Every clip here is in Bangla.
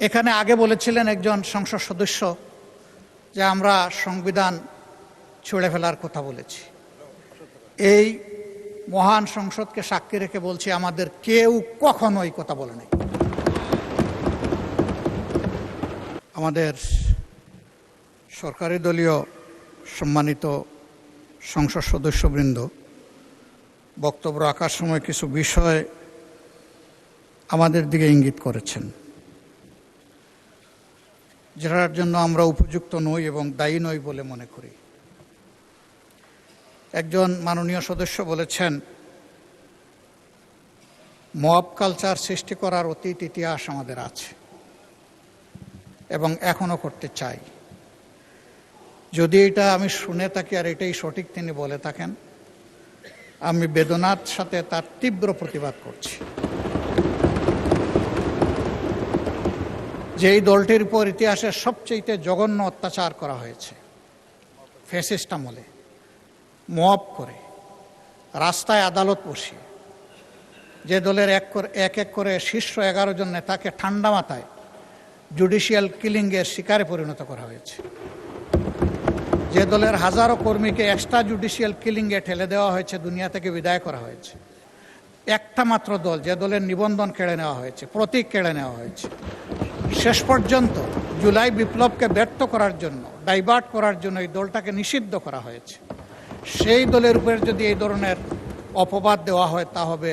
এখানে আগে বলেছিলেন একজন সংসদ সদস্য যে আমরা সংবিধান ছুঁড়ে ফেলার কথা বলেছি। এই মহান সংসদকে সাক্ষী রেখে বলছি, আমাদের কেউ কখনো এই কথা বলে নাই। আমাদের সরকারি দলীয় সম্মানিত সংসদ সদস্যবৃন্দ বক্তব্য রাখার সময় কিছু বিষয় আমাদের দিকে ইঙ্গিত করেছেন, যেটার জন্য আমরা উপযুক্ত নই এবং দায়ী নই বলে মনে করি। একজন মাননীয় সদস্য বলেছেন, মব কালচার সৃষ্টি করার অতীত ইতিহাস আমাদের আছে এবং এখনো করতে চাই। যদি এটা আমি শুনে থাকি আর এটাই সঠিক তিনি বলে থাকেন, আমি বেদনার সাথে তার তীব্র প্রতিবাদ করছি। যে এই দলটির উপর ইতিহাসের সবচেয়ে জঘন্য অত্যাচার করা হয়েছে, ফ্যাসিস্ট আমলে মব করে রাস্তায় আদালত বসিয়ে, যে দলের এক এক করে শীর্ষ 11 জন নেতাকে ঠান্ডা মাথায় জুডিশিয়াল কিলিংয়ের শিকারে পরিণত করা হয়েছে, যে দলের হাজারো কর্মীকে এক্সট্রা জুডিশিয়াল কিলিংয়ে ঠেলে দেওয়া হয়েছে, দুনিয়া থেকে বিদায় করা হয়েছে। একটা মাত্র দল, যে দলের নিবন্ধন কেড়ে নেওয়া হয়েছে, প্রতীক কেড়ে নেওয়া হয়েছে। শেষ পর্যন্ত জুলাই বিপ্লবকে ব্যর্থ করার জন্য, ডাইভার্ট করার জন্য এই দলটাকে নিষিদ্ধ করা হয়েছে। সেই দলের উপর যদি এই ধরনের অপবাদ দেওয়া হয়, তা হবে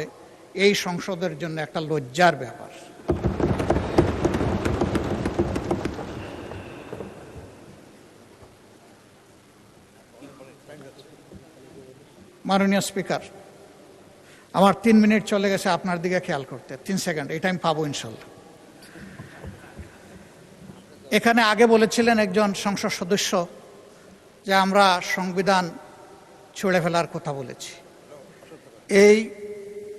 এই সংসদের জন্য একটা লজ্জার ব্যাপার। মাননীয় স্পিকার, আমার 3 মিনিট চলে গেছে, আপনার দিকে খেয়াল করতে 3 সেকেন্ড, এই টাইম পাবো ইনশাল্লাহ। এখানে আগে বলেছিলেন একজন সংসদ সদস্য যে আমরা সংবিধান ছুঁড়ে ফেলার কথা বলেছি। এই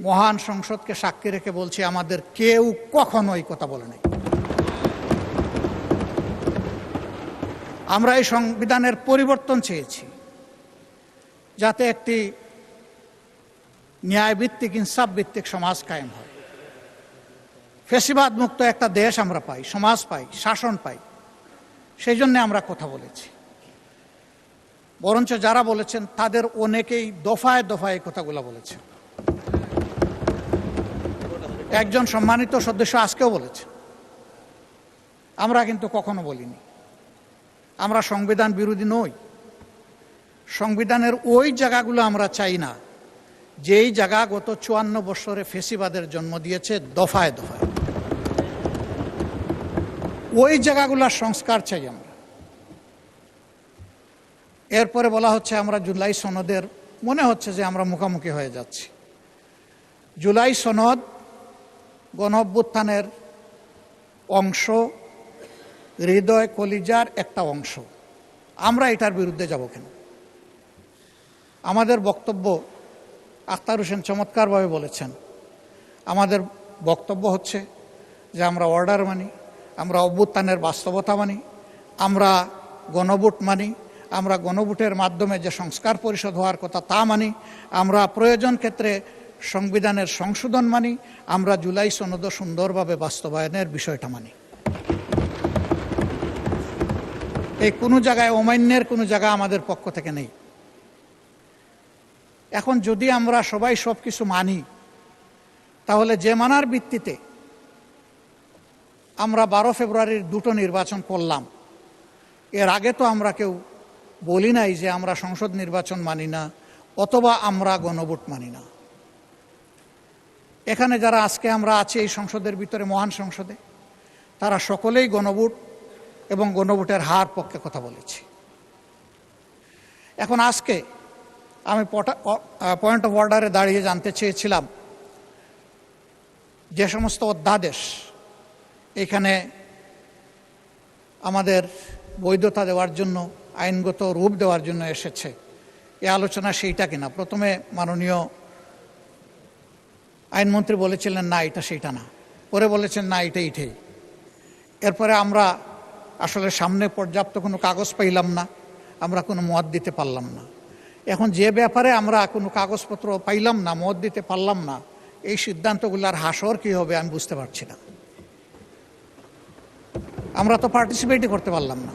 মহান সংসদকে সাক্ষী রেখে বলছি, আমাদের কেউ কখনো এই কথা বলে নাই। আমরা এই সংবিধানের পরিবর্তন চেয়েছি, যাতে একটি ন্যায়ভিত্তিক, ইনসাফ ভিত্তিক সমাজ কায়েম হয়, ফ্যাসিবাদ মুক্ত একটা দেশ আমরা পাই, সমাজ পাই, শাসন পাই। সেই জন্য আমরা কথা বলেছি। বরঞ্চ যারা বলেছেন তাদের অনেকেই দফায় দফায় এই কথাগুলো বলেছেন। একজন সম্মানিত সদস্য আজকেও বলেছে, আমরা কিন্তু কখনো বলিনি আমরা সংবিধান বিরোধী নই। সংবিধানের ওই জায়গাগুলো আমরা চাই না যেই জায়গা গত 54 বছরে ফ্যাসিবাদের জন্ম দিয়েছে দফায় দফায়। ওই জায়গাগুলোর সংস্কার চাই আমরা। এরপরে বলা হচ্ছে আমরা জুলাই সনদের, মনে হচ্ছে যে আমরা মুখোমুখি হয়ে যাচ্ছি। জুলাই সনদ গণঅভ্যুত্থানের অংশ, হৃদয় কলিজার একটা অংশ। আমরা এটার বিরুদ্ধে যাব কেন? আমাদের বক্তব্য, আখতার হোসেন চমৎকারভাবে বলেছেন, আমাদের বক্তব্য হচ্ছে যে আমরা অর্ডার মানি, আমরা অভ্যুত্থানের বাস্তবতা মানি, আমরা গণভোট মানি, আমরা গণভোটের মাধ্যমে যে সংস্কার পরিষদ হওয়ার কথা তা মানি, আমরা প্রয়োজন ক্ষেত্রে সংবিধানের সংশোধন মানি, আমরা জুলাই সনদ সুন্দরভাবে বাস্তবায়নের বিষয়টা মানি। এই কোনো জায়গায় অমান্যের কোনো জায়গা আমাদের পক্ষ থেকে নেই। এখন যদি আমরা সবাই সব কিছু মানি, তাহলে যে মানার ভিত্তিতে আমরা 12 ফেব্রুয়ারির 2টো নির্বাচন করলাম, এর আগে তো আমরা কেউ বলি নাই যে আমরা সংসদ নির্বাচন মানি না অথবা আমরা গণভোট মানি না। এখানে যারা আজকে আমরা আছি এই সংসদের ভিতরে, মহান সংসদে, তারা সকলেই গণভোট এবং গণভোটের হার পক্ষে কথা বলেছি। এখন আজকে আমি পয়েন্ট অফ অর্ডারে দাঁড়িয়ে জানতে চেয়েছিলাম, যে সমস্ত অধ্যাদেশ এখানে আমাদের বৈধতা দেওয়ার জন্য, আইনগত রূপ দেওয়ার জন্য এসেছে, এ আলোচনা সেইটা কিনা। প্রথমে মাননীয় আইনমন্ত্রী বলেছিলেন না এটা সেইটা না, পরে বলেছেন না এটা এটাই। এরপরে আমরা আসলে সামনে পর্যাপ্ত কোনো কাগজ পাইলাম না, আমরা কোনো মত দিতে পারলাম না। এখন যে ব্যাপারে আমরা কোনো কাগজপত্র পাইলাম না, মত দিতে পারলাম না, এই সিদ্ধান্তগুলোর হাসর কী হবে আমি বুঝতে পারছি না। আমরা তো পার্টিসিপেটই করতে পারলাম না।